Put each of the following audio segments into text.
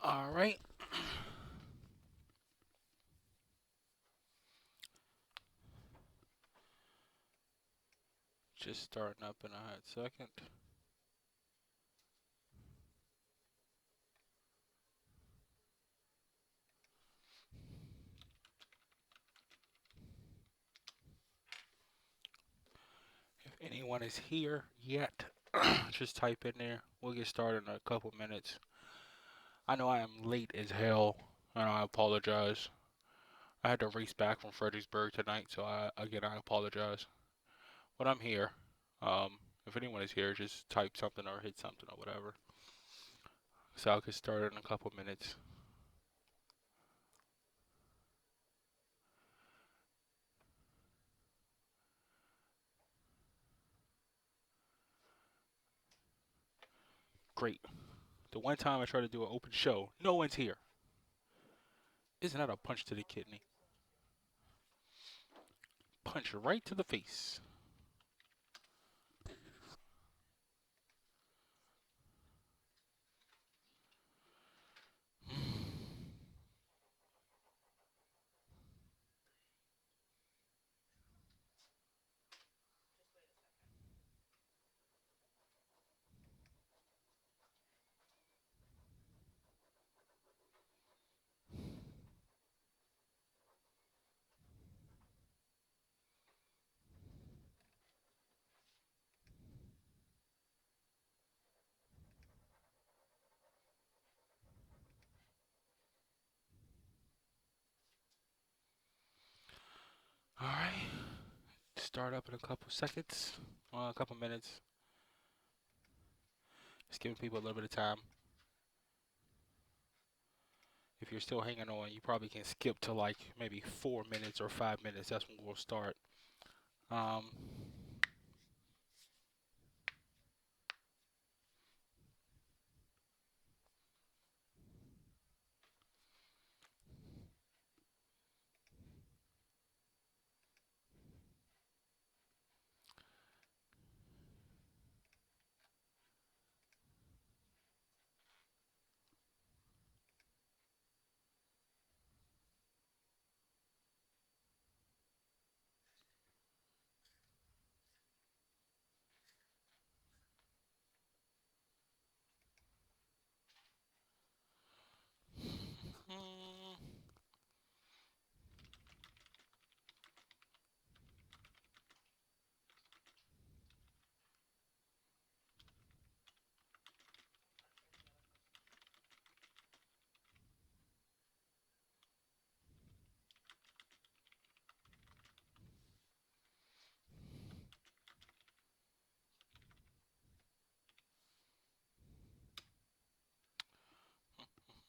All right. Just starting up in a hot second. If anyone is here yet, just type in there. We'll get started in a couple minutes. I know I am late as hell, and I apologize. I had to race back from Fredericksburg tonight, so I apologize. But I'm here. If anyone is here, just type something or hit something or whatever. So I'll get started in a couple minutes. Great. The one time I tried to do an open show, no one's here. Isn't that a punch to the kidney? Punch right to the face. All right. Start up in a couple seconds, a couple minutes. Just giving people a little bit of time. If you're still hanging on, you probably can skip to like maybe 4 minutes or 5 minutes. That's when we'll start. Um, mm,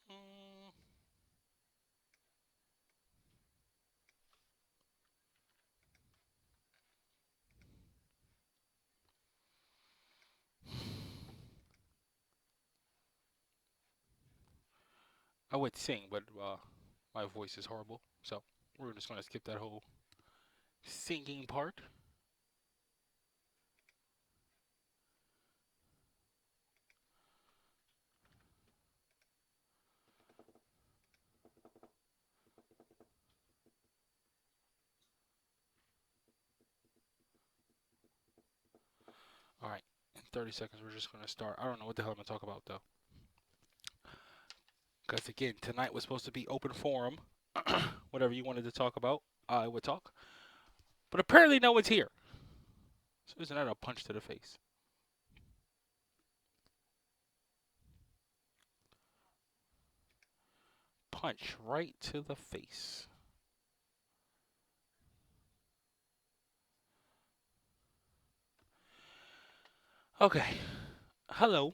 mm. I would sing, but my voice is horrible, so we're just gonna skip that whole singing part. All right. In 30 seconds, we're just gonna start. I don't know what the hell I'm gonna talk about though, because again, tonight was supposed to be open forum. Whatever you wanted to talk about, I would talk. But apparently, no one's here. So isn't that a punch to the face? Punch right to the face. Okay. Hello.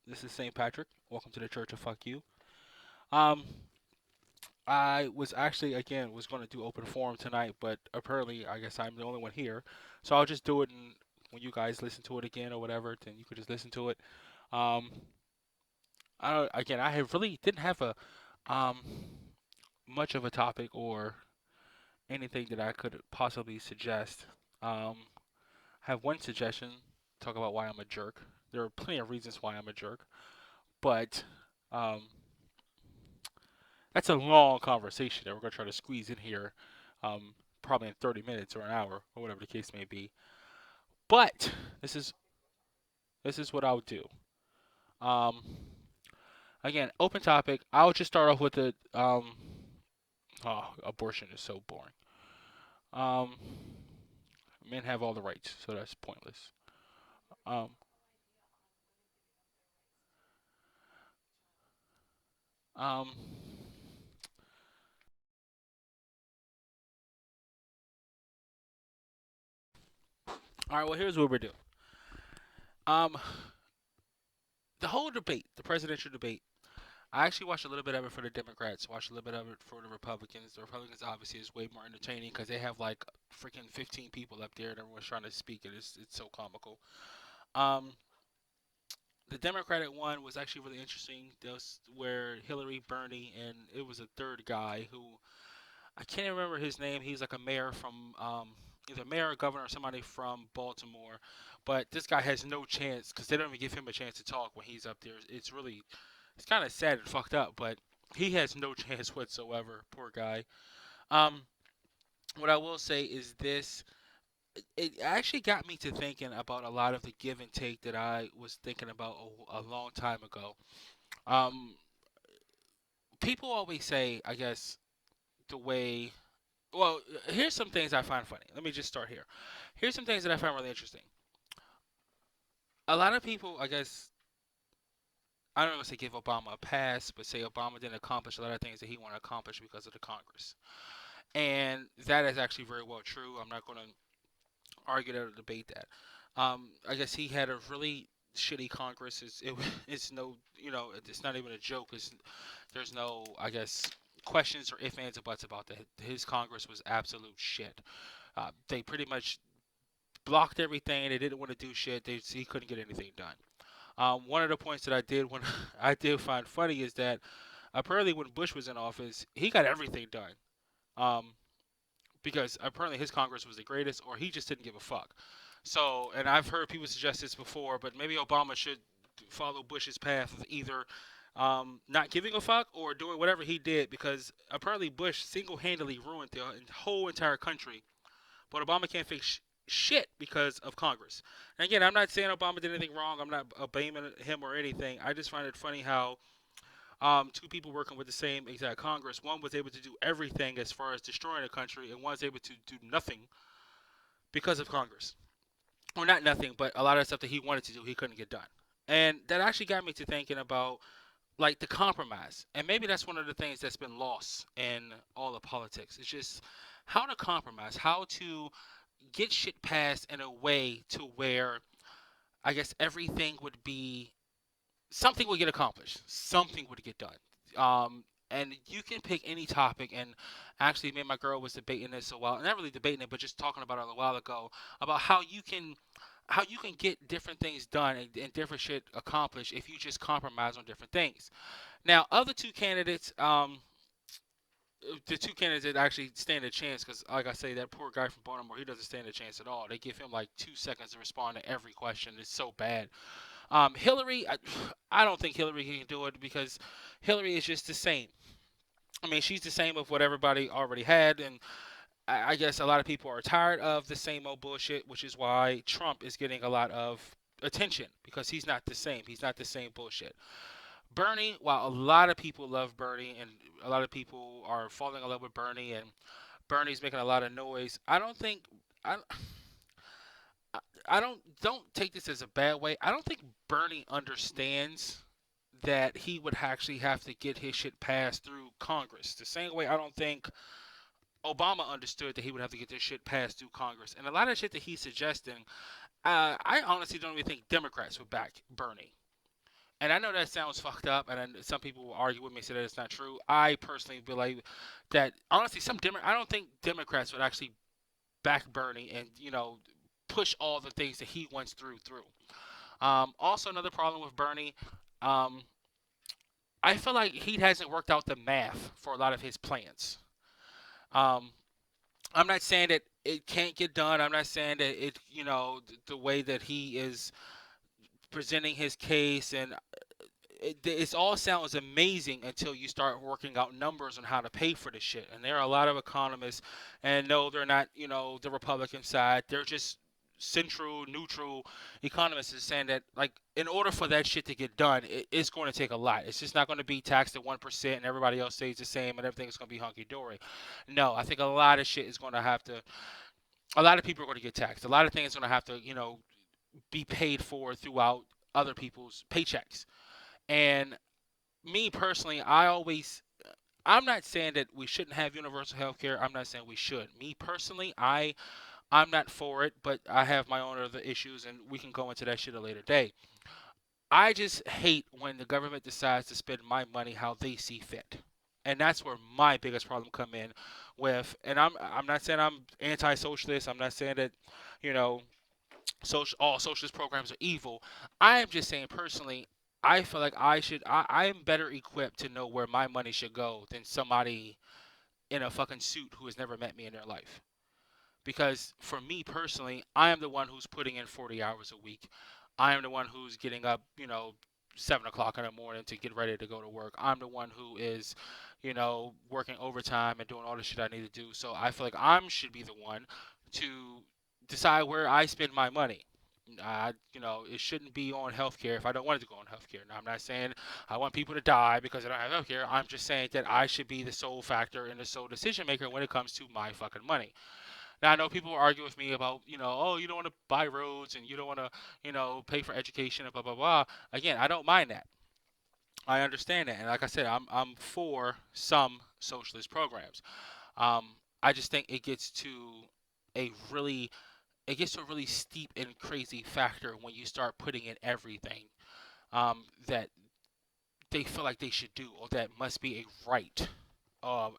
This is St. Patrick. Welcome to the Church of Fuck You. Um, I was actually again was going to do open forum tonight, but apparently I guess I'm the only one here, so I'll just do it. And when you guys listen to it again or whatever, then you could just listen to it. Um, again, I have really didn't have a um much of a topic or anything that I could possibly suggest. I have one suggestion. Talk about why I'm a jerk. There are plenty of reasons why I'm a jerk, but um, That's a long conversation that we're gonna try to squeeze in here, probably in 30 minutes or an hour or whatever the case may be. But this is this is what I'll do. Um, Again, open topic. I'll just start off with the oh, abortion is so boring. Um, Men have all the rights, so that's pointless. Um, um, all right. Well, here's what we're doing. Um, the whole debate, the presidential debate. I actually watched a little bit of it for the Democrats, watched a little bit of it for the Republicans. The Republicans obviously is way more entertaining because they have like freaking 15 people up there and everyone's trying to speak it. It's so comical. Um, the Democratic one was actually really interesting. That was where Hillary, Bernie, and it was a third guy who I can't remember his name. He's like a mayor from either mayor or governor or somebody from Baltimore. But this guy has no chance because they don't even give him a chance to talk when he's up there. It's kind of sad and fucked up, but he has no chance whatsoever. Poor guy. Um, what I will say is this: it actually got me to thinking about a lot of the give and take that I was thinking about a long time ago. Um, People always say, I guess, the way. Well, here's some things I find funny. Let me just start here. Here's some things that I find really interesting. A lot of people, I guess, I don't know if they give Obama a pass, but say Obama didn't accomplish a lot of things that he wanted to accomplish because of the Congress. And that is actually very well true. I'm not going to argue that or debate that. I guess he had a really shitty Congress. It's no, it's not even a joke. There's no, I guess, questions or ifs, ands, or buts about that. His Congress was absolute shit. They pretty much blocked everything. They didn't want to do shit. He couldn't get anything done. One of the points that I did when I did find funny is that apparently when Bush was in office, he got everything done. Um, because apparently his Congress was the greatest, or he just didn't give a fuck. So, and I've heard people suggest this before, but maybe Obama should follow Bush's path of either not giving a fuck or doing whatever he did, because apparently Bush single-handedly ruined the whole entire country, but Obama can't fix shit because of Congress. And again, I'm not saying Obama did anything wrong. I'm not blaming him or anything. I just find it funny how two people working with the same exact Congress. One was able to do everything as far as destroying the country, and one's able to do nothing because of Congress. Or not nothing, but a lot of stuff that he wanted to do, he couldn't get done. And that actually got me to thinking about like the compromise. And maybe that's one of the things that's been lost in all the politics. It's just how to compromise, how to get shit passed in a way to where I guess everything would be something would get accomplished. Something would get done. And you can pick any topic. And actually, me and my girl was debating this a while. Not really debating it, but just talking about it a while ago about how you can get different things done and different shit accomplished if you just compromise on different things. Now, other two candidates, the two candidates that actually stand a chance, because like I say, that poor guy from Baltimore, he doesn't stand a chance at all. They give him like 2 seconds to respond to every question. It's so bad. Hillary, I don't think Hillary can do it because Hillary is just the same. I mean, she's the same of what everybody already had, and I guess a lot of people are tired of the same old bullshit, which is why Trump is getting a lot of attention because he's not the same. He's not the same bullshit. Bernie, while a lot of people love Bernie and a lot of people are falling in love with Bernie and Bernie's making a lot of noise, I don't think I, I don't take this as a bad way. I don't think Bernie understands that he would actually have to get his shit passed through Congress. The same way I don't think Obama understood that he would have to get this shit passed through Congress. And a lot of shit that he's suggesting, I honestly don't even think Democrats would back Bernie. And I know that sounds fucked up, and some people will argue with me, say that it's not true. I personally believe that honestly, I don't think Democrats would actually back Bernie and push all the things that he wants through. Also, another problem with Bernie, um, I feel like he hasn't worked out the math for a lot of his plans. Um, I'm not saying that it can't get done. I'm not saying that the way that he is presenting his case and it all sounds amazing until you start working out numbers on how to pay for the shit. And there are a lot of economists, and no, they're not, the Republican side. They're just central, neutral economists is saying that, like, in order for that shit to get done, it's going to take a lot. It's just not going to be taxed at 1% and everybody else stays the same and everything's going to be hunky dory. No, I think a lot of shit is going to have to. A lot of people are going to get taxed. A lot of things are going to have to, be paid for throughout other people's paychecks. And me personally, I'm not saying that we shouldn't have universal health care. I'm not saying we should. Me personally, I'm not for it, but I have my own other issues, and we can go into that shit a later day. I just hate when the government decides to spend my money how they see fit. And that's where my biggest problem come in with, and I'm not saying I'm anti-socialist. I'm not saying that, you know, all socialist programs are evil. I am just saying personally, I feel like I am better equipped to know where my money should go than somebody in a fucking suit who has never met me in their life. Because for me personally, I am the one who's putting in 40 hours a week. I am the one who's getting up, 7 o'clock in the morning to get ready to go to work. I'm the one who is, working overtime and doing all the shit I need to do. So I feel like I should be the one to decide where I spend my money. It shouldn't be on healthcare if I don't want it to go on healthcare. Now, I'm not saying I want people to die because they don't have healthcare. I'm just saying that I should be the sole factor and the sole decision maker when it comes to my fucking money. Now, I know people argue with me about, oh, you don't want to buy roads and you don't want to, pay for education and blah, blah, blah. Again, I don't mind that. I understand that. And like I said, I'm for some socialist programs. Um, I just think a really, it gets to a really steep and crazy factor when you start putting in everything that they feel like they should do or that must be a right. Um,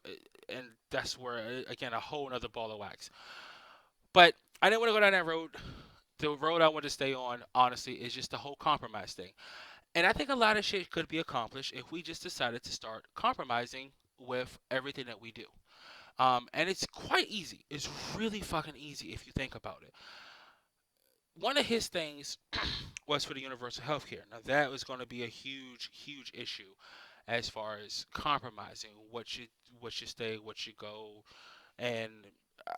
and that's where, again, a whole other ball of wax. But I didn't want to go down that road. The road I want to stay on, honestly, is just the whole compromise thing. And I think a lot of shit could be accomplished if we just decided to start compromising with everything that we do. And it's quite easy. It's really fucking easy if you think about it. One of his things was for the universal health care. Now, that was going to be a huge, huge issue as far as compromising what should stay, what should go, and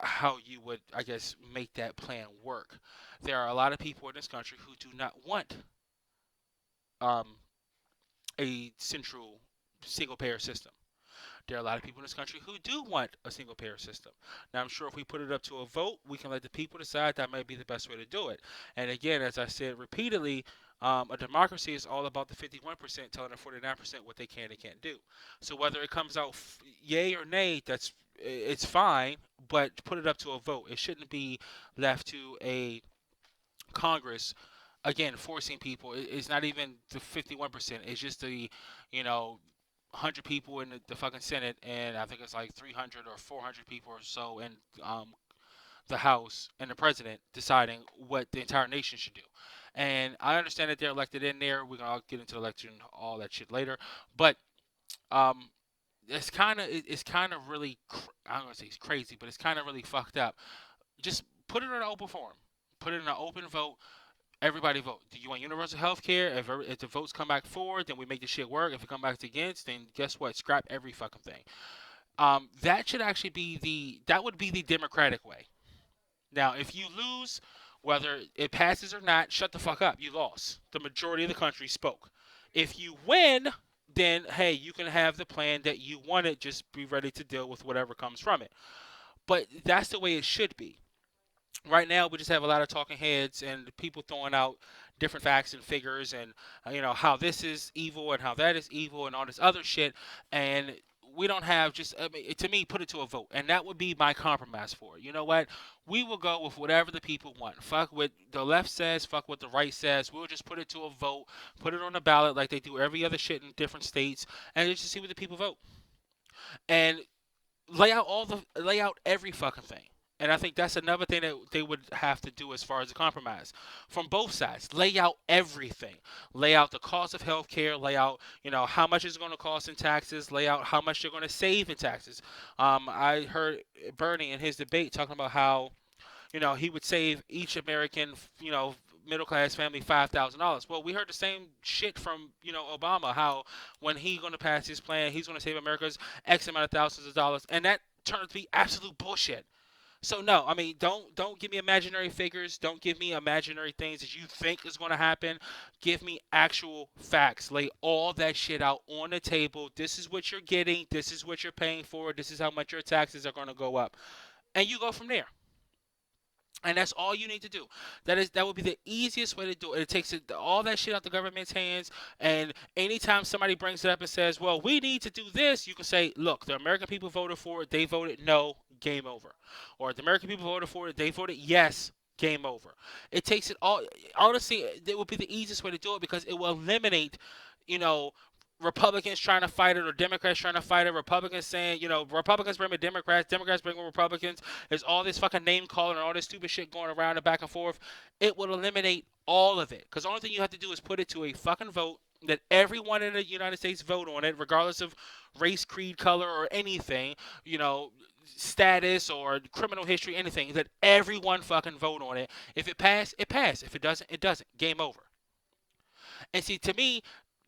how you would, I guess, make that plan work. There are a lot of people in this country who do not want um, a central single payer system. There are a lot of people in this country who do want a single payer system. Now, I'm sure if we put it up to a vote, we can let the people decide that might be the best way to do it. And again, as I said repeatedly, a democracy is all about the 51% telling the 49% what they can and can't do. So whether it comes out yay or nay, it's fine, but put it up to a vote. It shouldn't be left to a Congress, again, forcing people. It's not even the 51%. It's just the, 100 people in the fucking Senate, and I think it's like 300 or 400 people or so in the House and the president deciding what the entire nation should do. And I understand that they're elected in there. We're gonna get into the election, all that shit later. But um, it's kind of really I don't want to say it's crazy, but it's kind of really fucked up. Just put it in an open forum. Put it in an open vote. Everybody vote. Do you want universal health care? If the votes come back for, then we make the shit work. If it come back against, then guess what? Scrap every fucking thing. That should actually be that would be the democratic way. Now, if you lose, whether it passes or not, shut the fuck up. You lost. The majority of the country spoke. If you win, then hey, you can have the plan that you wanted. Just be ready to deal with whatever comes from it. But that's the way it should be. Right now, we just have a lot of talking heads and people throwing out different facts and figures and how this is evil and how that is evil and all this other shit. And we don't have just, I mean, to me, put it to a vote, and that would be my compromise for it. You know what? We will go with whatever the people want. Fuck what the left says. Fuck what the right says. We'll just put it to a vote, put it on the ballot like they do every other shit in different states, and just see what the people vote. And lay out every fucking thing. And I think that's another thing that they would have to do as far as a compromise from both sides. Lay out everything. Lay out the cost of healthcare. Lay out, how much it's going to cost in taxes. Lay out how much they're going to save in taxes. I heard Bernie in his debate talking about how, he would save each American, middle class family $5,000. Well, we heard the same shit from Obama, how when he's going to pass his plan, he's going to save America's X amount of thousands of dollars, and that turned out to be absolute bullshit. So no, I mean, don't give me imaginary figures. Don't give me imaginary things that you think is going to happen. Give me actual facts. Lay all that shit out on the table. This is what you're getting. This is what you're paying for. This is how much your taxes are going to go up, and you go from there. And that's all you need to do. That would be the easiest way to do it. It takes all that shit out the government's hands. And anytime somebody brings it up and says, "Well, we need to do this," you can say, "Look, the American people voted for it. They voted no. Game over." Or the American people voted for it. They voted yes. Game over. It takes it all. Honestly, it would be the easiest way to do it because it will eliminate, you know, Republicans trying to fight it or Democrats trying to fight it. Republicans saying, Republicans bring Democrats, Democrats bring Republicans. There's all this fucking name calling and all this stupid shit going around and back and forth. It would eliminate all of it. Because the only thing you have to do is put it to a fucking vote that everyone in the United States vote on it, regardless of race, creed, color, or anything, status or criminal history, anything, that everyone fucking vote on it. If it passed, it passed. If it doesn't, it doesn't. Game over. And see, to me,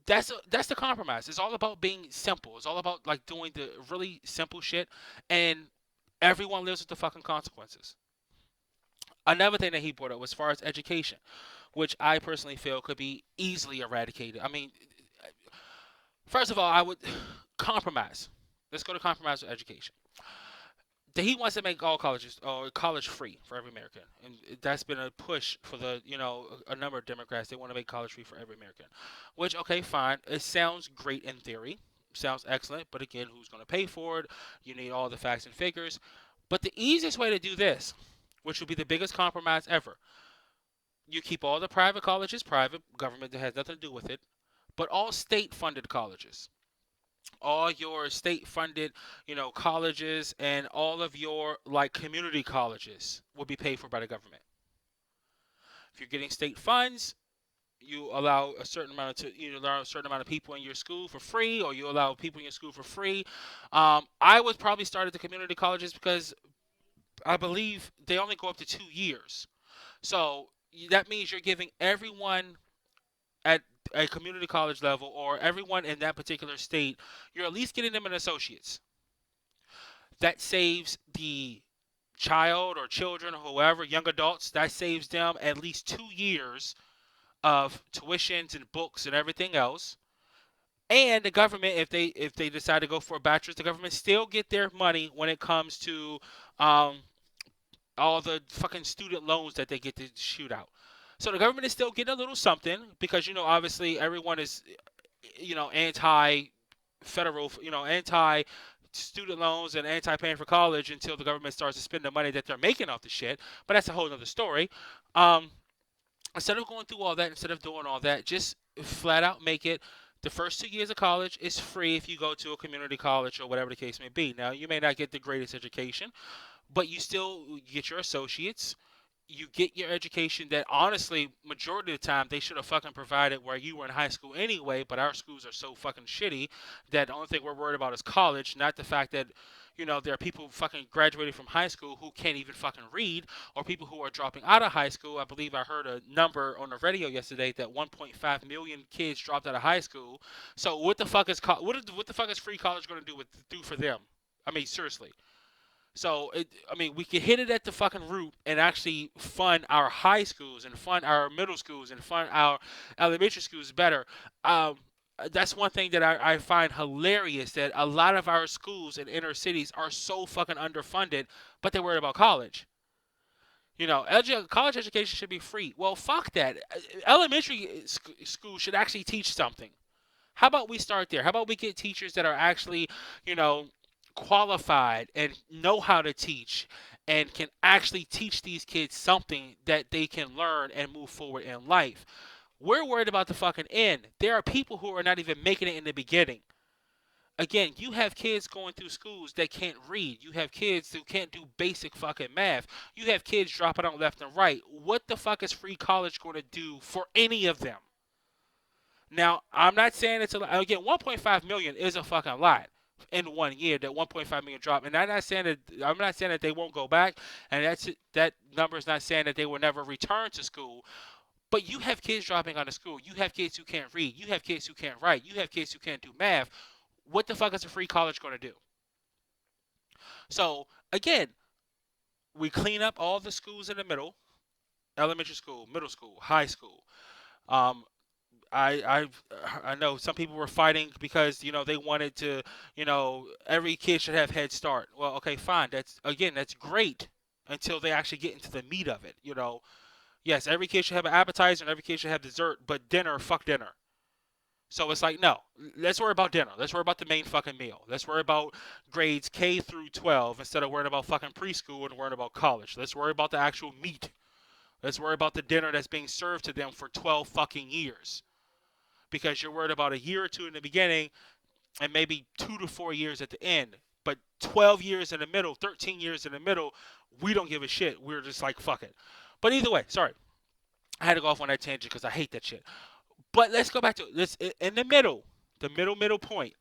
that's the compromise. It's all about being simple. It's all about like doing the really simple shit, and everyone lives with the fucking consequences. Another thing that he brought up was as far as education, which I personally feel could be easily eradicated. I mean, first of all, I would compromise. Let's go to compromise with education. He wants to make all colleges or college free for every American, and that's been a push for a number of Democrats. They want to make college free for every American, which okay, fine. It sounds great in theory, sounds excellent, but again, who's going to pay for it? You need all the facts and figures. But the easiest way to do this, which would be the biggest compromise ever, you keep all the private colleges private, government that has nothing to do with it, but all state-funded colleges, all your state funded colleges and all of your like community colleges will be paid for by the government. If you're getting state funds, you allow a certain amount of people in your school for free, or you allow people in your school for free. I would probably start at the community colleges because I believe they only go up to 2 years. So that means you're giving everyone at a community college level, or everyone in that particular state, you're at least getting them an associate's. That saves the child or children or whoever, young adults, that saves them at least 2 years of tuitions and books and everything else. And the government, if they decide to go for a bachelor's, the government still get their money when it comes to um, all the fucking student loans that they get to shoot out. So the government is still getting a little something because obviously everyone is anti-federal, anti-student loans and anti-paying for college until the government starts to spend the money that they're making off the shit. But that's a whole other story. Um, Instead of going through all that, instead of doing all that, just flat out make it the first 2 years of college is free if you go to a community college or whatever the case may be. Now, you may not get the greatest education, but you still get your associates. You get your education that honestly, majority of the time, they should have fucking provided where you were in high school anyway, but our schools are so fucking shitty that the only thing we're worried about is college, not the fact that, there are people fucking graduating from high school who can't even fucking read, or people who are dropping out of high school. I believe I heard a number on the radio yesterday that 1.5 million kids dropped out of high school. So what the fuck is what the fuck is free college going to do for them? I mean, seriously. So, we could hit it at the fucking root and actually fund our high schools and fund our middle schools and fund our elementary schools better. Um, that's one thing that I find hilarious, that a lot of our schools in inner cities are so fucking underfunded, but they're worried about college. College education should be free. Well, fuck that. Elementary school should actually teach something. How about we start there? How about we get teachers that are actually, you know, qualified and know how to teach and can actually teach these kids something that they can learn and move forward in life. We're worried about the fucking end. There are people who are not even making it in the beginning. Again, you have kids going through schools that can't read. You have kids who can't do basic fucking math. You have kids dropping out left and right. What the fuck is free college going to do for any of them? Now, I'm not saying it's a lot. Again, 1.5 million is a fucking lot in 1 year. That 1.5 million drop, and I'm not saying that they won't go back, and that number is not saying that they will never return to school. But you have kids dropping out of school. You have kids who can't read. You have kids who can't write. You have kids who can't do math. What the fuck is a free college going to do? So again, we clean up all the schools in the middle: elementary school, middle school, high school. Um, I know some people were fighting because they wanted to every kid should have Head Start. Well, okay, fine. That's great until they actually get into the meat of it. Yes, every kid should have an appetizer and every kid should have dessert, but dinner, fuck dinner. So it's like, no, let's worry about dinner. Let's worry about the main fucking meal. Let's worry about grades K through 12 instead of worrying about fucking preschool and worrying about college. Let's worry about the actual meat. Let's worry about the dinner that's being served to them for 12 fucking years. Because you're worried about a year or two in the beginning and maybe 2 to 4 years at the end. But 12 years in the middle, 13 years in the middle, we don't give a shit. We're just like, fuck it. But either way, sorry. I had to go off on that tangent because I hate that shit. But let's go back to this in the middle, the middle point.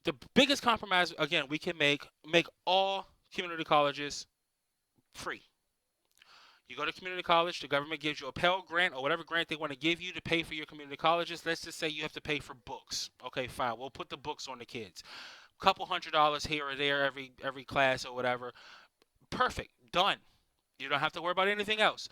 The biggest compromise, again, we can make all community colleges free. You go to community college, the government gives you a Pell Grant or whatever grant they want to give you to pay for your community colleges. Let's just say you have to pay for books. Okay, fine. We'll put the books on the kids. Couple $100 here or there every class or whatever. Perfect. Done. You don't have to worry about anything else.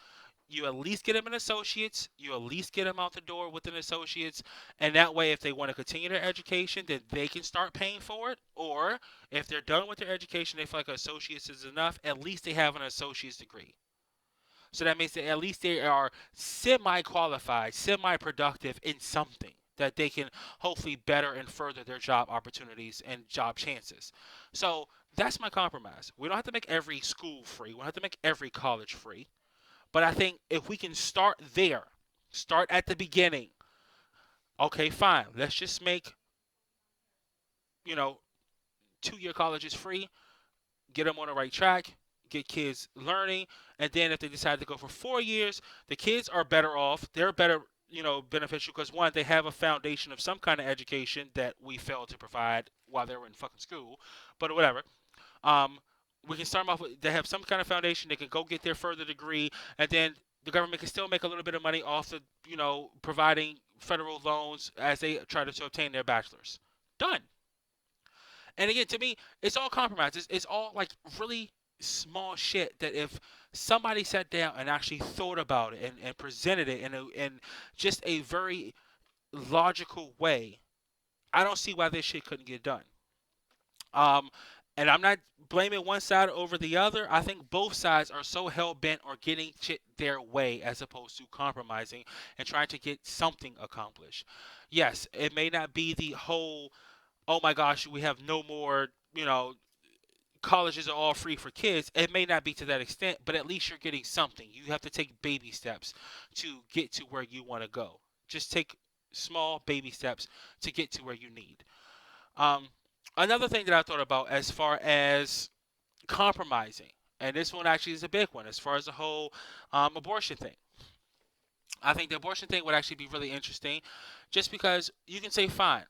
You at least get them an associate's. You at least get them out the door with an associate's. And that way, if they want to continue their education, then they can start paying for it. Or if they're done with their education, they feel like an associate's is enough, at least they have an associate's degree. So that means that at least they are semi-qualified, semi-productive in something that they can hopefully better and further their job opportunities and job chances. So that's my compromise. We don't have to make every school free. We don't have to make every college free. But I think if we can start there, start at the beginning. Okay, fine. Let's just make, you know, 2-year colleges free, get them on the right track, get kids learning, and then if they decide to go for 4 years, the kids are better off. They're better, beneficial because one, they have a foundation of some kind of education that we failed to provide while they were in fucking school, but whatever. Um, we can start them off with they have some kind of foundation. They can go get their further degree, and then the government can still make a little bit of money off the, providing federal loans as they try to obtain their bachelor's. Done. And again, to me, it's all compromise. It's all like really small shit that if somebody sat down and actually thought about it and presented it in just a very logical way, I don't see why this shit couldn't get done. Um, and I'm not blaming one side over the other. I think both sides are so hell bent on getting shit their way as opposed to compromising and trying to get something accomplished. Yes, it may not be the whole, oh my gosh, we have no more, colleges are all free for kids. It may not be to that extent, but at least you're getting something. You have to take baby steps to get to where you want to go. Just take small baby steps to get to where you need. Um, Another thing that I thought about as far as compromising, and this one actually is a big one, as far as the whole abortion thing. I think the abortion thing would actually be really interesting, just because you can say, fine,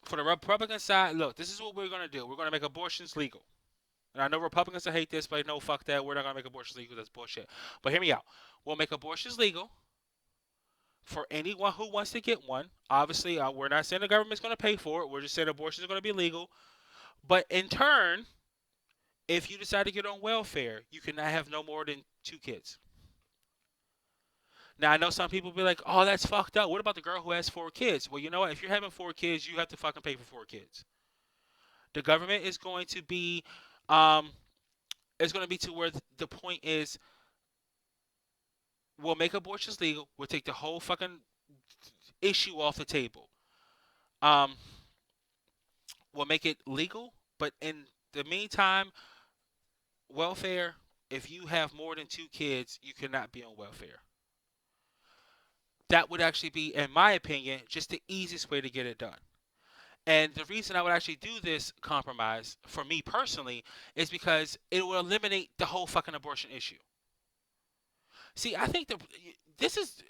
for the Republican side, look, this is what we're going to do. We're going to make abortions legal. And I know Republicans will hate this, but no, fuck that. We're not going to make abortions legal. That's bullshit. But hear me out. We'll make abortions legal for anyone who wants to get one. Obviously, we're not saying the government's going to pay for it. We're just saying abortions are going to be legal. But in turn, if you decide to get on welfare, you cannot have no more than 2 kids. Now, I know some people be like, oh, that's fucked up. What about the girl who has 4 kids? Well, you know what? If you're having 4 kids, you have to fucking pay for 4 kids. The government is going to be, it's going to be to where the point is, we'll make abortions legal. We'll take the whole fucking issue off the table. Um, we'll make it legal, but in the meantime, welfare, if you have more than 2 kids, you cannot be on welfare. That would actually be, in my opinion, just the easiest way to get it done. And the reason I would actually do this compromise, for me personally, is because it will eliminate the whole fucking abortion issue. See, I think this is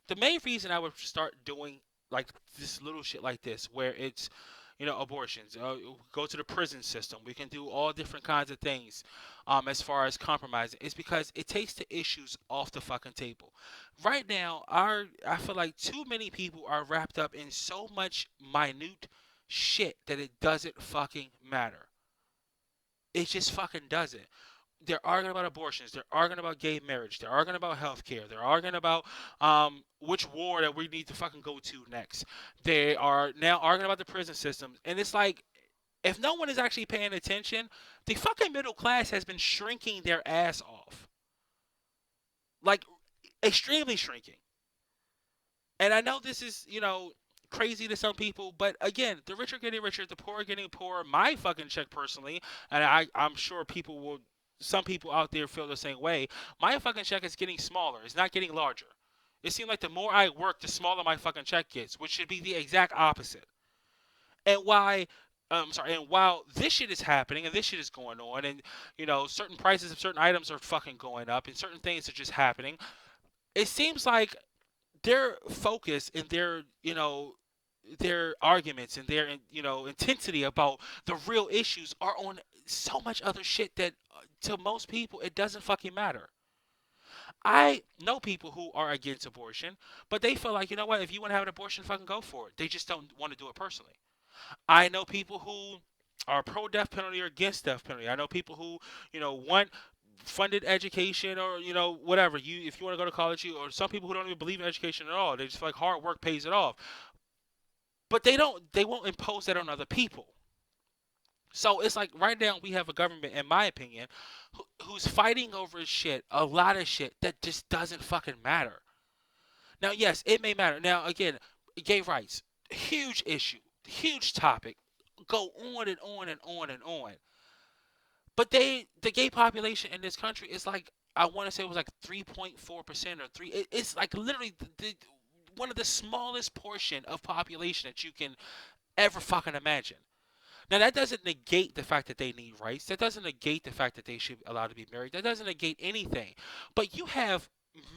the main reason I would start doing like this little shit like this, where it's, abortions. Go to the prison system. We can do all different kinds of things, as far as compromising. It's because it takes the issues off the fucking table. Right now, I feel like too many people are wrapped up in so much minute shit that it doesn't fucking matter. It just fucking doesn't. They're arguing about abortions. They're arguing about gay marriage. They're arguing about healthcare. They're arguing about which war that we need to fucking go to next. They are now arguing about the prison systems, and it's like if no one is actually paying attention, the fucking middle class has been shrinking their ass off, like extremely shrinking. And I know this is, crazy to some people, but again, the rich are getting richer, the poor are getting poorer. My fucking check personally, and I'm sure some people out there feel the same way. My fucking check is getting smaller. It's not getting larger. It seems like the more I work, the smaller my fucking check gets, which should be the exact opposite. And and while this shit is happening and this shit is going on, and certain prices of certain items are fucking going up, and certain things are just happening, it seems like their focus and their arguments and their intensity about the real issues are on so much other shit that to most people it doesn't fucking matter. I know people who are against abortion, but they feel like, you know what, if you want to have an abortion, fucking go for it. They just don't want to do it personally. I know people who are pro death penalty or against death penalty. I know people who, want funded education, or whatever. If you want to go to college, or some people who don't even believe in education at all. They just feel like hard work pays it off. But they won't impose that on other people. So it's like right now we have a government, in my opinion, who's fighting over shit, a lot of shit that just doesn't fucking matter. Now, yes, it may matter. Now, again, gay rights, huge issue, huge topic, go on and on and on and on. But the gay population in this country is like, I want to say it was like 3.4% or three. It's like literally one of the smallest portion of population that you can ever fucking imagine. Now that doesn't negate the fact that they need rights. That doesn't negate the fact that they should be allowed to be married. That doesn't negate anything. But you have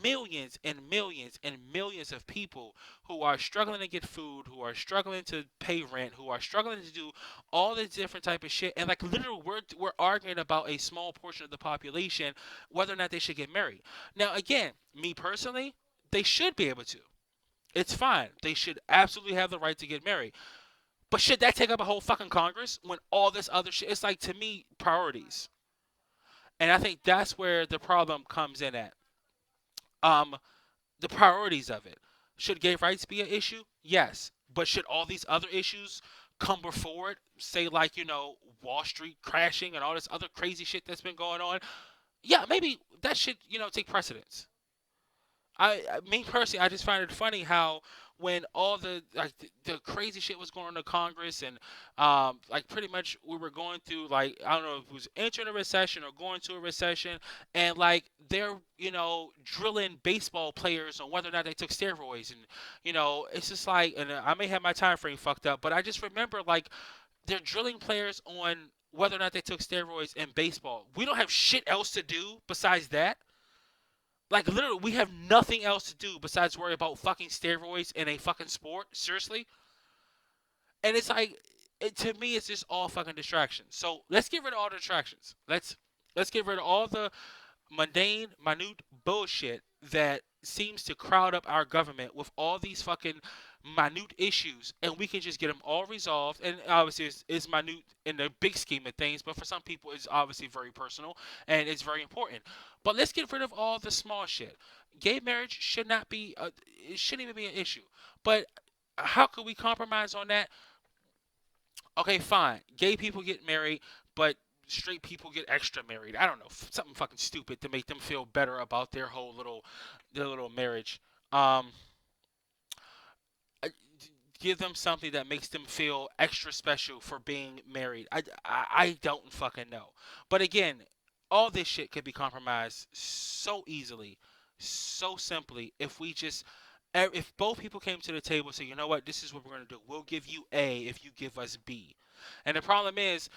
millions and millions and millions of people who are struggling to get food, who are struggling to pay rent, who are struggling to do all this different type of shit. And like literally, we're arguing about a small portion of the population whether or not they should get married. Now again, me personally, they should be able to. It's fine. They should absolutely have the right to get married. But should that take up a whole fucking Congress when all this other shit? It's like, to me, priorities. And I think that's where the problem comes in at. Um, the priorities of it. Should gay rights be an issue? Yes. But should all these other issues come before it? Say, like, Wall Street crashing and all this other crazy shit that's been going on? Yeah, maybe that should, take precedence. Me personally, I just find it funny how when all the crazy shit was going on in Congress, and like pretty much we were going through, like, I don't know if it was entering a recession or going to a recession, and like they're drilling baseball players on whether or not they took steroids, and it's just like, and I may have my time frame fucked up, but I just remember like they're drilling players on whether or not they took steroids in baseball. We don't have shit else to do besides that. Like literally, we have nothing else to do besides worry about fucking steroids in a fucking sport. Seriously, and it's like, to me, it's just all fucking distractions. So let's get rid of all the distractions. Let's get rid of all the mundane, minute bullshit that seems to crowd up our government with all these fucking minute issues, and we can just get them all resolved. And obviously, it's minute in the big scheme of things, but for some people, it's obviously very personal and it's very important. But let's get rid of all the small shit. Gay marriage should not be, it shouldn't even be an issue. But how could we compromise on that? Okay, fine. Gay people get married, but straight people get extra married. I don't know, something fucking stupid to make them feel better about their little marriage. Um, uh, give them something that makes them feel extra special for being married. I don't fucking know. But again, all this shit could be compromised so easily, so simply, if we just, if both people came to the table and said, you know what, this is what we're going to do. We'll give you A if you give us B. And the problem is,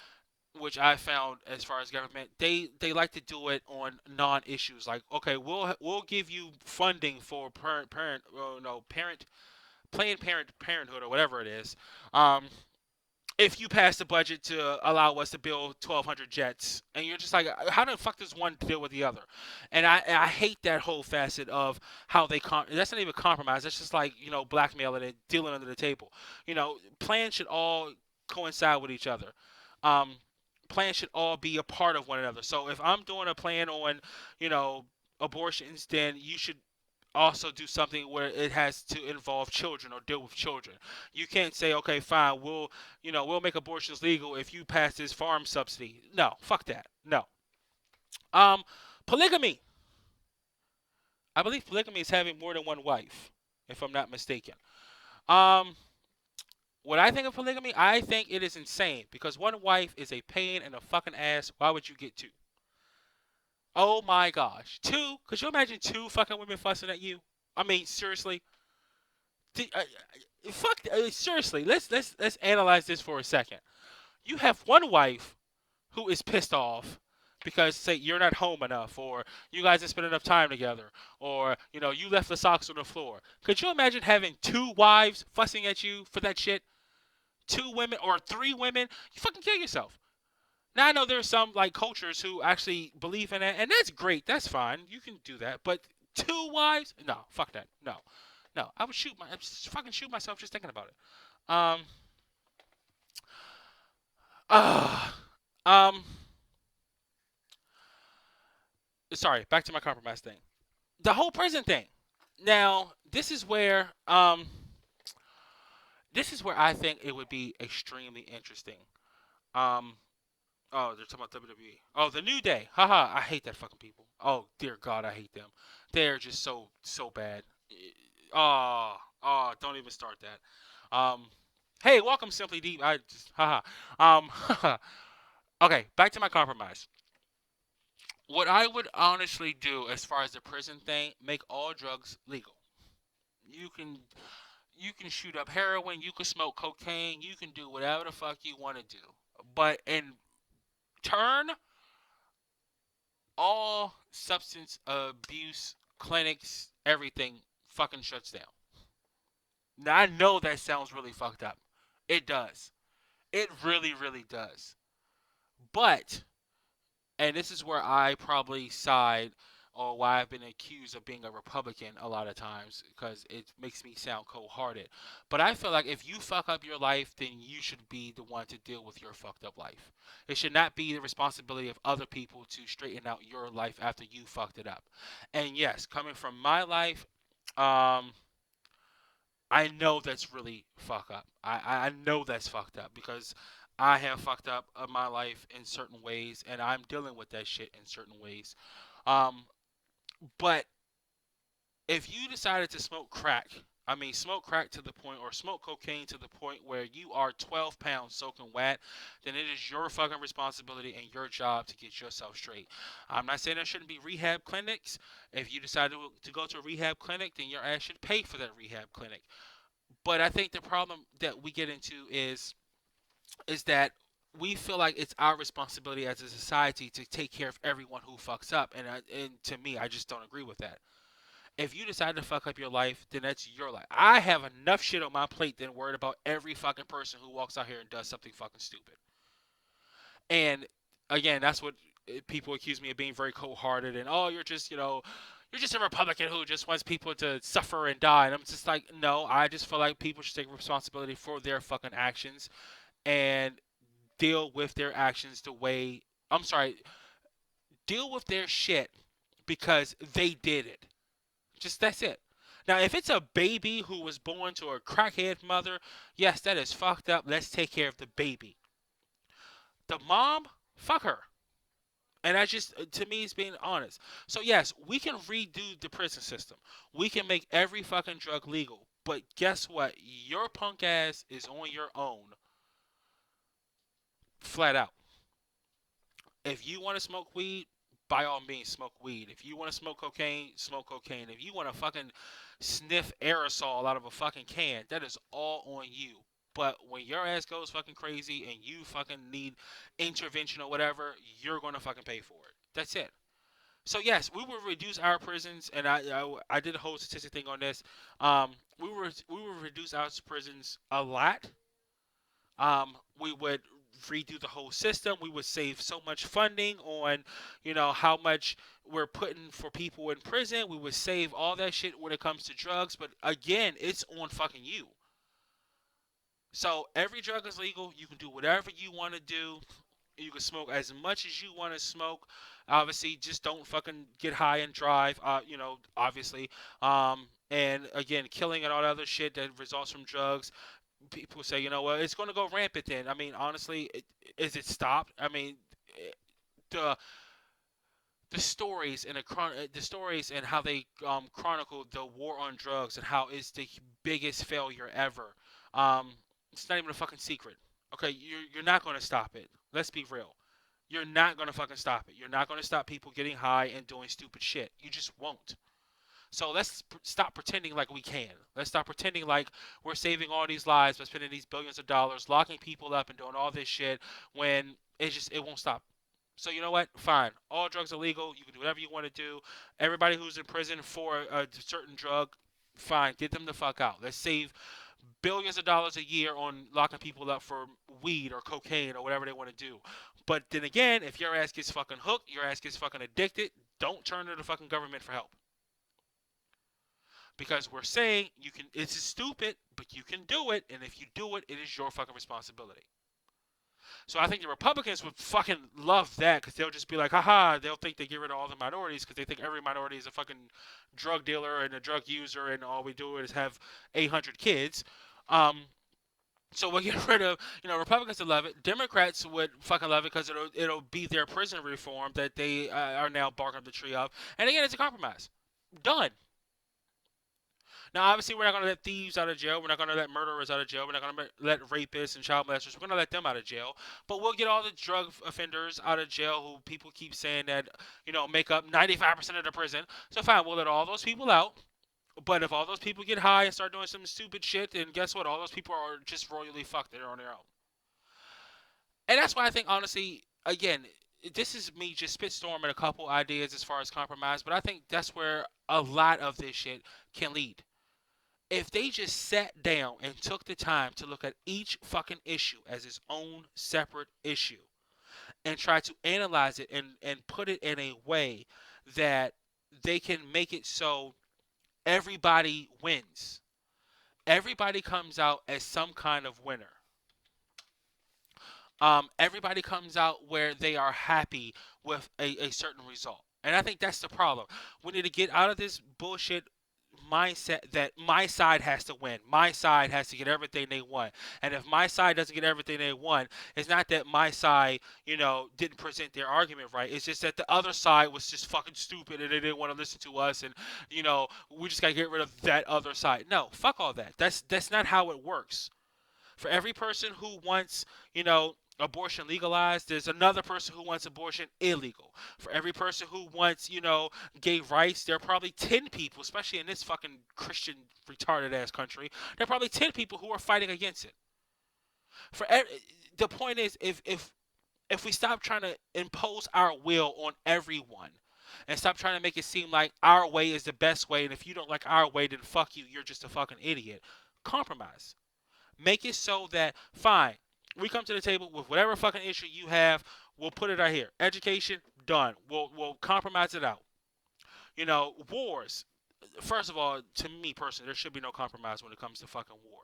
which I found as far as government, they like to do it on non-issues. Like, okay, we'll give you funding for parent, no, parent, Planned Parenthood or whatever it is. Um, if you pass the budget to allow us to build 1,200 jets, and you're just like, how the fuck does one deal with the other? And I hate that whole facet of how they that's not even compromise. That's just like blackmailing and dealing under the table. Plans should all coincide with each other. Um, Plans should all be a part of one another. So if I'm doing a plan on you know abortions, then you should also do something where it has to involve children or deal with children. You can't say, okay, fine, we'll make abortions legal if you pass this farm subsidy. No, fuck that. No. Um, Polygamy. I believe polygamy is having more than one wife, if I'm not mistaken. Um, what I think of polygamy, I think it is insane because one wife is a pain in the fucking ass. Why would you get two? Oh my gosh, two? Could you imagine two fucking women fussing at you? I mean, seriously. Fuck. Seriously, let's analyze this for a second. You have one wife who is pissed off because say you're not home enough, or you guys didn't spend enough time together, or you left the socks on the floor. Could you imagine having two wives fussing at you for that shit? Two women or three women? You fucking kill yourself. Now I know there's some like cultures who actually believe in it, and that's great. That's fine. You can do that. But two wives? No, fuck that. No, no. I'd just fucking shoot myself just thinking about it. Uh, um. Sorry. Back to my compromise thing. The whole prison thing. Now this is where I think it would be extremely interesting. Um. Oh, they're talking about WWE. Oh, the New Day. Haha, I hate that fucking people. Oh, dear God, I hate them. They're just so bad. Oh, oh, don't even start that. Hey, welcome Simply Deep. I just haha. Okay, back to my compromise. What I would honestly do as far as the prison thing, make all drugs legal. You can you can shoot up heroin, you can smoke cocaine, you can do whatever the fuck you want to do. But in turn, all substance abuse clinics, everything fucking shuts down. Now I know that sounds really fucked up. It does. It really, really does. But, and this is where I probably side, or why I've been accused of being a Republican a lot of times, because it makes me sound cold-hearted. But I feel like if you fuck up your life, then you should be the one to deal with your fucked up life. It should not be the responsibility of other people to straighten out your life after you fucked it up. And yes, coming from my life, um, I know that's really fuck up. I know that's fucked up because I have fucked up my life in certain ways, and I'm dealing with that shit in certain ways. Um, but if you decided to smoke crack, I mean, smoke crack to the point, or smoke cocaine to the point where you are 12 pounds soaking wet, then it is your fucking responsibility and your job to get yourself straight. I'm not saying there shouldn't be rehab clinics. If you decide to go to a rehab clinic, then your ass should pay for that rehab clinic. But I think the problem that we get into is that we feel like it's our responsibility as a society to take care of everyone who fucks up, and to me, I just don't agree with that. If you decide to fuck up your life, then that's your life. I have enough shit on my plate than worried about every fucking person who walks out here and does something fucking stupid. And again, that's what people accuse me of being very cold-hearted and oh, you're just a Republican who just wants people to suffer and die. And I'm just like, no, I just feel like people should take responsibility for their fucking actions and deal with their actions the way I'm sorry, deal with their shit because they did it. Just that's it. Now, if it's a baby who was born to a crackhead mother, yes, that is fucked up. Let's take care of the baby. The mom, fuck her. And that's just, to me, it's being honest. So, yes, we can redo the prison system. We can make every fucking drug legal. But guess what? Your punk ass is on your own, flat out. If you want to smoke weed, by all means, smoke weed. If you want to smoke cocaine, smoke cocaine. If you want to fucking sniff aerosol out of a fucking can, that is all on you. But when your ass goes fucking crazy and you fucking need intervention or whatever, you're gonna fucking pay for it. That's it. So yes, we will reduce our prisons, and I did a whole statistic thing on this. We will reduce our prisons a lot. We would redo the whole system. We would save so much funding on, how much we're putting for people in prison. We would save all that shit when it comes to drugs. But again, it's on fucking you. So every drug is legal. You can do whatever you want to do. You can smoke as much as you want to smoke. Obviously, just don't fucking get high and drive. Obviously. And again, killing and all that other shit that results from drugs. People say, well, it's going to go rampant then. I mean, honestly, is it stopped? I mean, the the stories and the stories and how they chronicled the war on drugs and how it's the biggest failure ever. Um, it's not even a fucking secret. Okay, you're not going to stop it. Let's be real. You're not going to fucking stop it. You're not going to stop people getting high and doing stupid shit. You just won't. So let's stop pretending like we can. Let's stop pretending like we're saving all these lives by spending these billions of dollars, locking people up and doing all this shit when it won't stop. So you know what? Fine. All drugs are legal. You can do whatever you want to do. Everybody who's in prison for a certain drug, fine. Get them the fuck out. Let's save billions of dollars a year on locking people up for weed or cocaine or whatever they want to do. But then again, if your ass gets fucking hooked, your ass gets fucking addicted, don't turn to the fucking government for help. Because we're saying you can. It's stupid, but you can do it, and if you do it, it is your fucking responsibility. So I think the Republicans would fucking love that because they'll just be like, haha, they'll think they get rid of all the minorities because they think every minority is a fucking drug dealer and a drug user, and all we do is have 800 kids. Um, so we'll get rid of, Republicans would love it. Democrats would fucking love it because it'll be their prison reform that they are now barking up the tree of. And again, it's a compromise. Done. Now, obviously, we're not going to let thieves out of jail. We're not going to let murderers out of jail. We're not going to let rapists and child molesters. We're going to let them out of jail. But we'll get all the drug offenders out of jail who people keep saying that, make up 95% of the prison. So fine, we'll let all those people out. But if all those people get high and start doing some stupid shit, then guess what? All those people are just royally fucked. They're on their own. And that's why I think, honestly, again, this is me just spitstorming a couple ideas as far as compromise. But I think that's where a lot of this shit can lead. If they just sat down and took the time to look at each fucking issue as its own separate issue and try to analyze it and put it in a way that they can make it so everybody wins. Everybody comes out as some kind of winner. Everybody comes out where they are happy with a certain result. And I think that's the problem. We need to get out of this bullshit mindset that my side has to win. My side has to get everything they want. And if my side doesn't get everything they want, it's not that my side, didn't present their argument right. It's just that the other side was just fucking stupid and they didn't want to listen to us and, we just got to get rid of that other side. No, fuck all that. That's not how it works. For every person who wants, abortion legalized, there's another person who wants abortion illegal. For every person who wants, gay rights, there are probably 10 people, especially in this fucking Christian retarded ass country, there are probably 10 people who are fighting against it. The point is, if we stop trying to impose our will on everyone and stop trying to make it seem like our way is the best way, and if you don't like our way, then fuck you, you're just a fucking idiot. Compromise. Make it so that, fine, we come to the table with whatever fucking issue you have. We'll put it right here. Education, done. We'll compromise it out. Wars. First of all, to me personally, there should be no compromise when it comes to fucking war.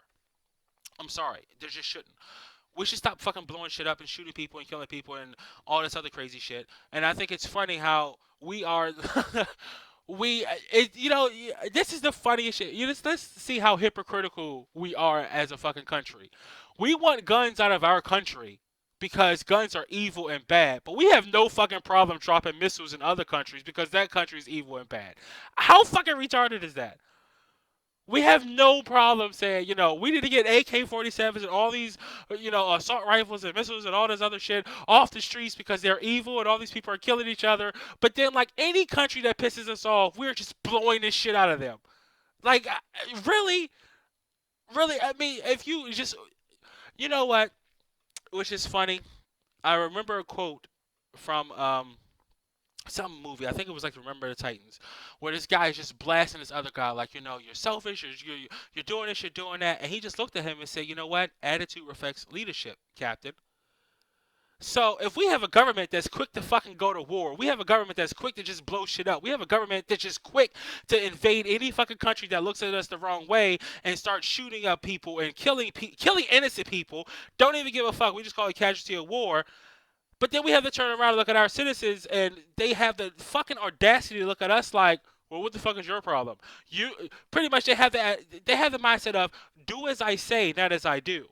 I'm sorry, there just shouldn't. We should stop fucking blowing shit up and shooting people and killing people and all this other crazy shit. And I think it's funny how we are. This is the funniest shit. Let's see how hypocritical we are as a fucking country. We want guns out of our country because guns are evil and bad, but we have no fucking problem dropping missiles in other countries because that country is evil and bad. How fucking retarded is that? We have no problem saying, we need to get AK-47s and all these, assault rifles and missiles and all this other shit off the streets because they're evil and all these people are killing each other. But then, like, any country that pisses us off, we're just blowing this shit out of them. Like, really? Really? I mean, if you just, you know what? Which is funny. I remember a quote from some movie. I think it was like Remember the Titans, where this guy is just blasting this other guy like, you're selfish, you're doing this, you're doing that, and he just looked at him and said, you know what? Attitude reflects leadership, Captain. So if we have a government that's quick to fucking go to war, we have a government that's quick to just blow shit up. We have a government that's just quick to invade any fucking country that looks at us the wrong way and start shooting up people and killing innocent people. Don't even give a fuck. We just call it casualty of war. But then we have to turn around and look at our citizens, and they have the fucking audacity to look at us like, well, what the fuck is your problem? You pretty much they have the mindset of do as I say, not as I do.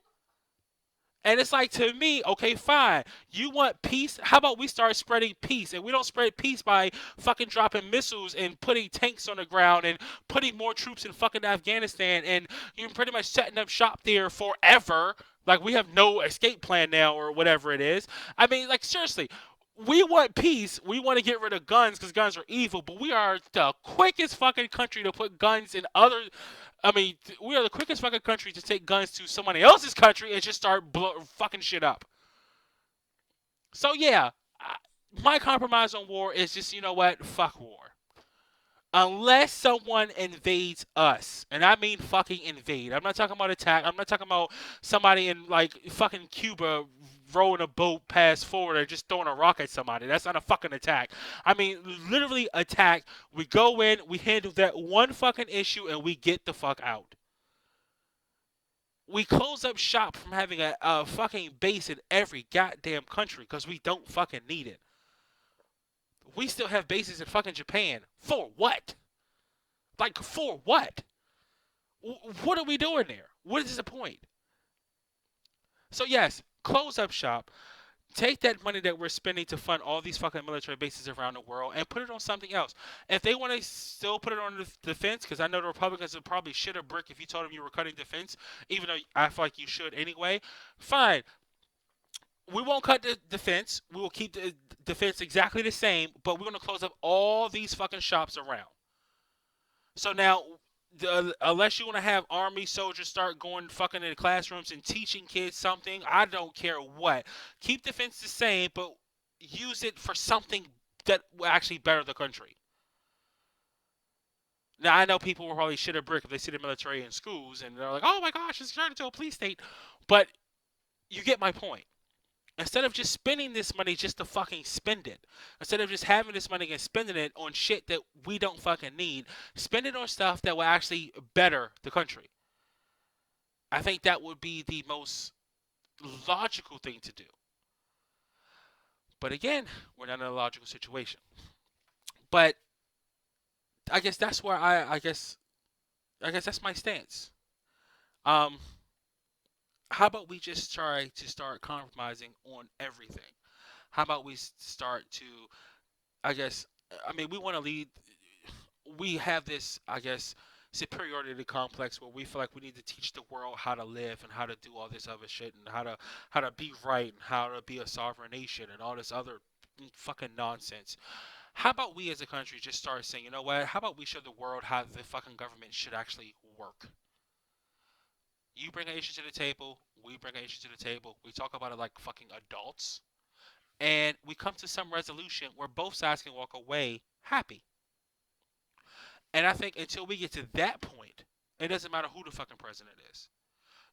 And it's like, to me, okay, fine. You want peace? How about we start spreading peace? And we don't spread peace by fucking dropping missiles and putting tanks on the ground and putting more troops in fucking Afghanistan and you're pretty much setting up shop there forever. Like, we have no escape plan now or whatever it is. I mean, like, seriously. We want peace. We want to get rid of guns because guns are evil. But we are the quickest fucking country to put guns in other. I mean, we are the quickest fucking country to take guns to somebody else's country and just start fucking shit up. So yeah, my compromise on war is just, you know what, fuck war. Unless someone invades us, and I mean fucking invade. I'm not talking about attack. I'm not talking about somebody in like fucking Cuba rowing a boat past Florida just throwing a rock at somebody. That's not a fucking attack. I mean, literally attack. We go in, we handle that one fucking issue, and we get the fuck out. We close up shop from having a fucking base in every goddamn country because we don't fucking need it. We still have bases in fucking Japan. For what? Like, for what? What are we doing there? What is the point? So, yes, close up shop. Take that money that we're spending to fund all these fucking military bases around the world and put it on something else. If they want to still put it on the defense, because I know the Republicans would probably shit a brick if you told them you were cutting defense, even though I feel like you should anyway, fine. We won't cut the defense. We will keep the defense exactly the same, but we're going to close up all these fucking shops around. So now, unless you want to have army soldiers start going fucking in the classrooms and teaching kids something, I don't care what. Keep defense the same, but use it for something that will actually better the country. Now, I know people will probably shit a brick if they see the military in schools, and they're like, oh my gosh, it's turned into a police state. But you get my point. Instead of just spending this money just to fucking spend it, instead of just having this money and spending it on shit that we don't fucking need, spend it on stuff that will actually better the country. I think that would be the most logical thing to do. But again, we're not in a logical situation. But I guess that's where I guess that's my stance. Um, how about we just try to start compromising on everything? How about we start to, I guess, I mean, we want to lead. We have this, I guess, superiority complex where we feel like we need to teach the world how to live and how to do all this other shit and how to be right and how to be a sovereign nation and all this other fucking nonsense. How about we as a country just start saying, you know what? How about we show the world how the fucking government should actually work? You bring an issue to the table, we bring an issue to the table. We talk about it like fucking adults, and we come to some resolution where both sides can walk away happy. And I think until we get to that point, it doesn't matter who the fucking president is.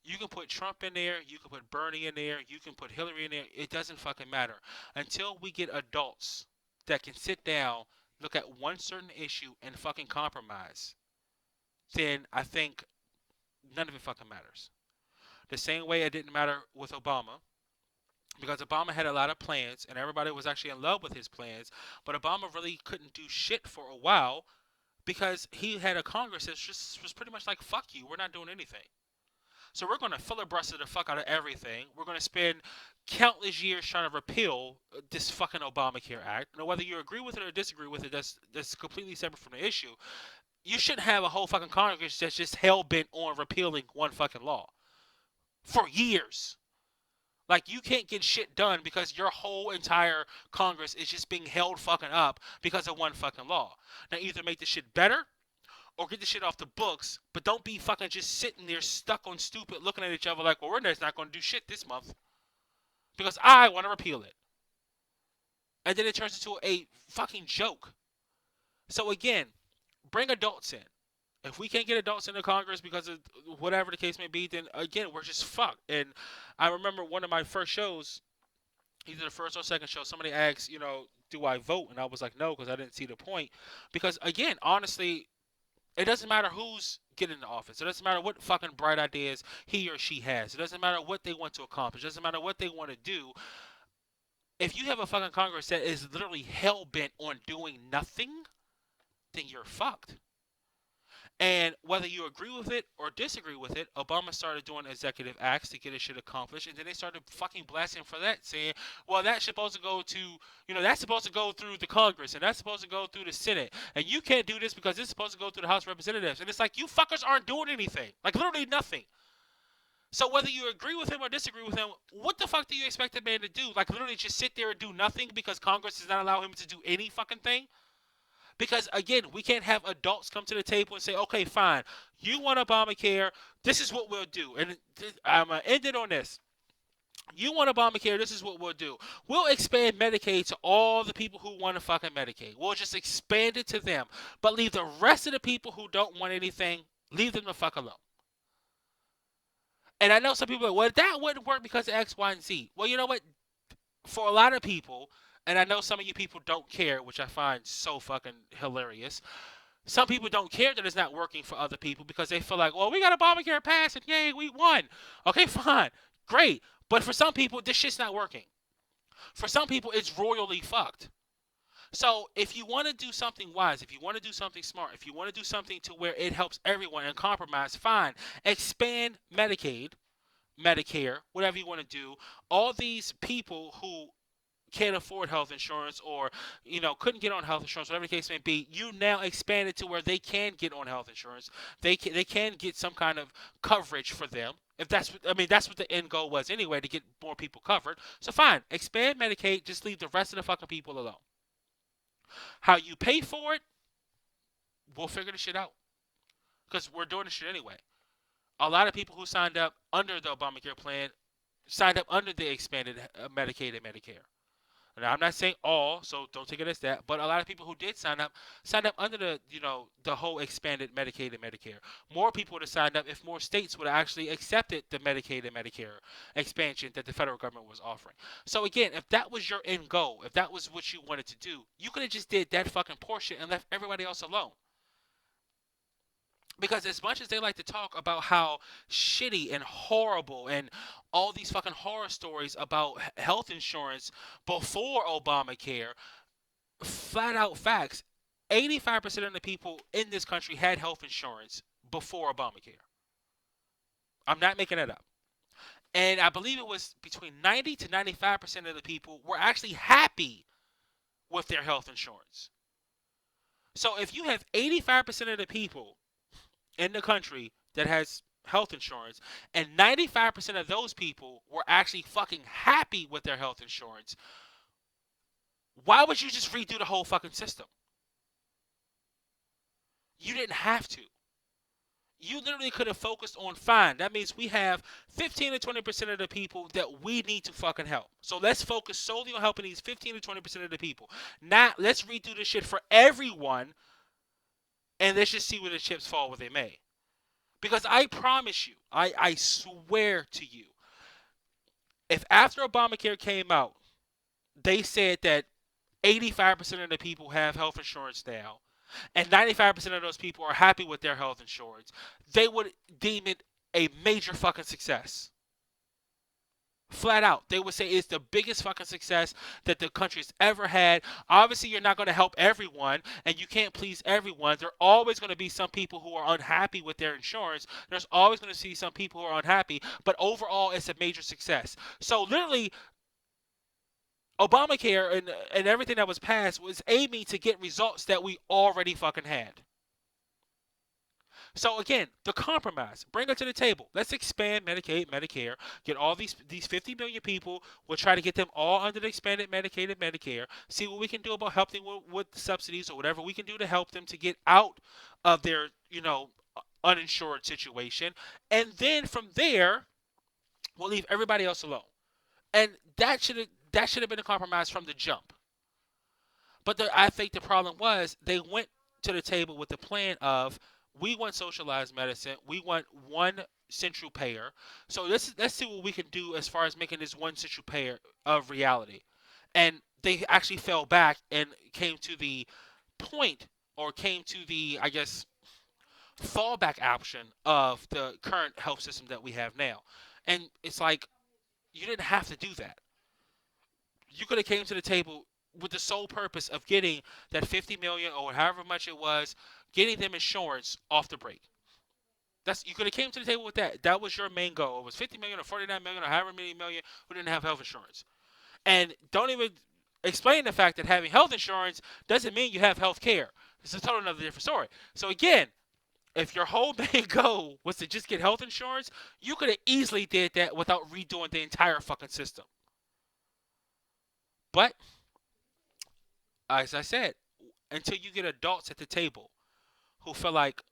You can put Trump in there, you can put Bernie in there, you can put Hillary in there. It doesn't fucking matter. Until we get adults that can sit down, look at one certain issue, and fucking compromise, then I think none of it fucking matters. The same way it didn't matter with Obama, because Obama had a lot of plans and everybody was actually in love with his plans, but Obama really couldn't do shit for a while because he had a Congress that just was pretty much like, fuck you, we're not doing anything. So we're going to filibuster the fuck out of everything. We're going to spend countless years trying to repeal this fucking Obamacare Act. Now, whether you agree with it or disagree with it, that's completely separate from the issue. You shouldn't have a whole fucking Congress that's just hell-bent on repealing one fucking law for years. Like, you can't get shit done because your whole entire Congress is just being held fucking up because of one fucking law. Now, either make the shit better or get the shit off the books, but don't be fucking just sitting there stuck on stupid looking at each other like, well, we're just not going to do shit this month because I want to repeal it. and then it turns into a fucking joke. So again, bring adults in. If we can't get adults into Congress because of whatever the case may be, then again, we're just fucked. And I remember one of my first shows, either the first or second show, somebody asked, do I vote? And I was like, no, because I didn't see the point. Because again, honestly, it doesn't matter who's getting into office. It doesn't matter what fucking bright ideas he or she has. It doesn't matter what they want to accomplish. It doesn't matter what they want to do. If you have a fucking Congress that is literally hell bent on doing nothing, then you're fucked. And whether you agree with it or disagree with it, Obama started doing executive acts to get his shit accomplished, and then they started fucking blasting for that, saying, well, that's supposed to go to, that's supposed to go through the Congress, and that's supposed to go through the Senate, and you can't do this because it's supposed to go through the House of Representatives. And it's like, you fuckers aren't doing anything. Like, literally nothing. So whether you agree with him or disagree with him, what the fuck do you expect the man to do? Like, literally just sit there and do nothing because Congress does not allow him to do any fucking thing? Because again, we can't have adults come to the table and say, okay, fine, you want Obamacare, this is what we'll do. And I'm going to end it on this. You want Obamacare, this is what we'll do. We'll expand Medicaid to all the people who want to fucking Medicaid. We'll just expand it to them. But leave the rest of the people who don't want anything, leave them the fuck alone. And I know some people are like, well, that wouldn't work because of X, Y, and Z. Well, you know what? For a lot of people, and I know some of you people don't care, which I find so fucking hilarious. Some people don't care that it's not working for other people because they feel like, well, we got Obamacare passed and yay, we won. Okay, fine. Great. But for some people, this shit's not working. For some people, it's royally fucked. So if you want to do something wise, if you want to do something smart, if you want to do something to where it helps everyone and compromise, fine. Expand Medicaid, Medicare, whatever you want to do. All these people who can't afford health insurance or couldn't get on health insurance, whatever the case may be, you now expand it to where they can get on health insurance. They can get some kind of coverage for them. If that's what the end goal was anyway, to get more people covered. So fine, expand Medicaid, just leave the rest of the fucking people alone. How you pay for it, we'll figure the shit out, because we're doing this shit anyway. A lot of people who signed up under the Obamacare plan signed up under the expanded Medicaid and Medicare. Now, I'm not saying all, so don't take it as that, but a lot of people who did signed up under the whole expanded Medicaid and Medicare. More people would have signed up if more states would have actually accepted the Medicaid and Medicare expansion that the federal government was offering. So again, if that was your end goal, if that was what you wanted to do, you could have just did that fucking portion and left everybody else alone. Because as much as they like to talk about how shitty and horrible and all these fucking horror stories about health insurance before Obamacare, flat out facts, 85% of the people in this country had health insurance before Obamacare. I'm not making it up. And I believe it was between 90 to 95% of the people were actually happy with their health insurance. So if you have 85% of the people in the country that has health insurance, and 95% of those people were actually fucking happy with their health insurance, why would you just redo the whole fucking system? You didn't have to. You literally could have focused on, fine, that means we have 15 to 20% of the people that we need to fucking help. So let's focus solely on helping these 15 to 20% of the people. Now let's redo this shit for everyone, and let's just see where the chips fall where they may. Because I promise you, I swear to you, if after Obamacare came out, they said that 85% of the people have health insurance now, and 95% of those people are happy with their health insurance, they would deem it a major fucking success. Flat out. They would say it's the biggest fucking success that the country's ever had. Obviously, you're not going to help everyone, and you can't please everyone. There are always going to be some people who are unhappy with their insurance. There's always going to be some people who are unhappy, but overall, it's a major success. So literally, Obamacare and everything that was passed was aiming to get results that we already fucking had. So again, the compromise, bring it to the table. Let's expand Medicaid, Medicare, get all these 50 million people. We'll try to get them all under the expanded Medicaid and Medicare. See what we can do about helping with subsidies or whatever we can do to help them to get out of their, uninsured situation. And then from there, we'll leave everybody else alone. And that should have been a compromise from the jump. But I think the problem was they went to the table with the plan of we want socialized medicine, we want one central payer. So let's see what we can do as far as making this one central payer of reality. And they actually fell back and came to the point, or came to the, I guess, fallback option of the current health system that we have now. And it's like you didn't have to do that. You could have came to the table with the sole purpose of getting that 50 million or however much it was, getting them insurance off the break. That's, you could have came to the table with that. That was your main goal. It was 50 million or 49 million or however many million who didn't have health insurance. And don't even explain the fact that having health insurance doesn't mean you have health care. It's a total another different story. So again, if your whole main goal was to just get health insurance, you could have easily did that without redoing the entire fucking system. But as I said, until you get adults at the table who feel like,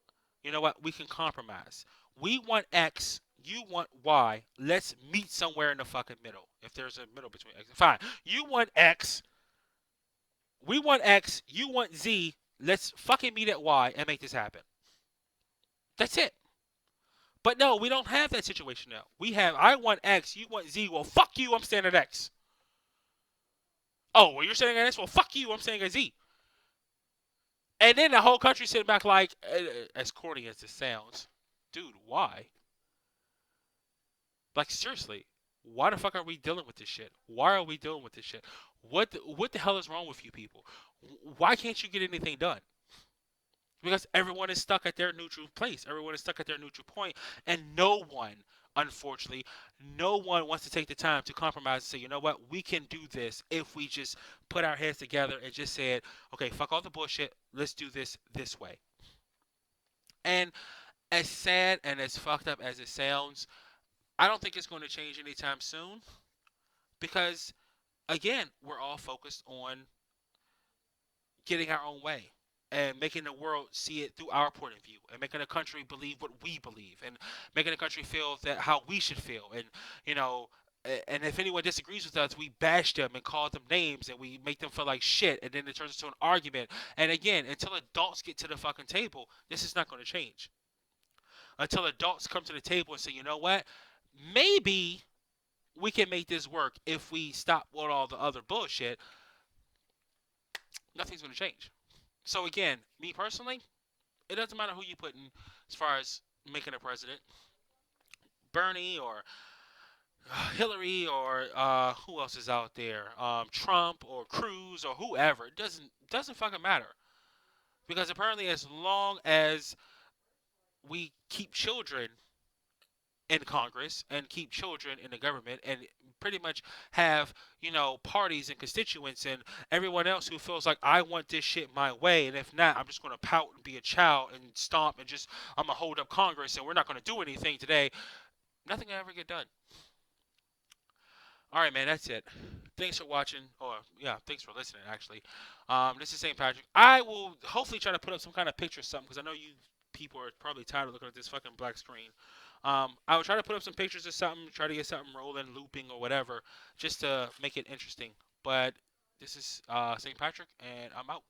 you know what, we can compromise. We want X, you want Y. Let's meet somewhere in the fucking middle. If there's a middle between X, fine. You want X, we want X, you want Z. Let's fucking meet at Y and make this happen. That's it. But no, we don't have that situation now. We have I want X, you want Z. Well, fuck you, I'm staying at X. Oh, well, you're staying at X? Well, fuck you, I'm staying at Z. And then the whole country sitting back like, as corny as this sounds, dude, why? Like, seriously, why the fuck are we dealing with this shit? Why are we dealing with this shit? What the hell is wrong with you people? Why can't you get anything done? Because everyone is stuck at their neutral place. Everyone is stuck at their neutral point, and no one, unfortunately, no one wants to take the time to compromise and say, you know what, we can do this if we just put our heads together and just said, okay, fuck all the bullshit. Let's do this way. And as sad and as fucked up as it sounds, I don't think it's going to change anytime soon because, again, we're all focused on getting our own way and making the world see it through our point of view and making the country believe what we believe and making the country feel that how we should feel. And, you know, and if anyone disagrees with us, we bash them and call them names and we make them feel like shit, and then it turns into an argument. And again, until adults get to the fucking table, this is not going to change. Until adults come to the table and say, you know what, maybe we can make this work if we stop with all the other bullshit, nothing's going to change. So again, me personally, it doesn't matter who you put in as far as making a president, Bernie or Hillary or who else is out there, Trump or Cruz or whoever. It doesn't fucking matter because apparently, as long as we keep children in Congress and keep children in the government and pretty much have, you know, parties and constituents and everyone else who feels like I want this shit my way, and if not, I'm just going to pout and be a child and stomp and just I'm going to hold up Congress and we're not going to do anything today, nothing will ever get done. All right, man, that's it. Thanks for watching, or yeah, thanks for listening. Actually, this is St. Patrick. I will hopefully try to put up some kind of picture or something because I know you people are probably tired of looking at this fucking black screen. I will try to put up some pictures or something, try to get something rolling, looping or whatever, just to make it interesting. But this is St. Patrick, and I'm out.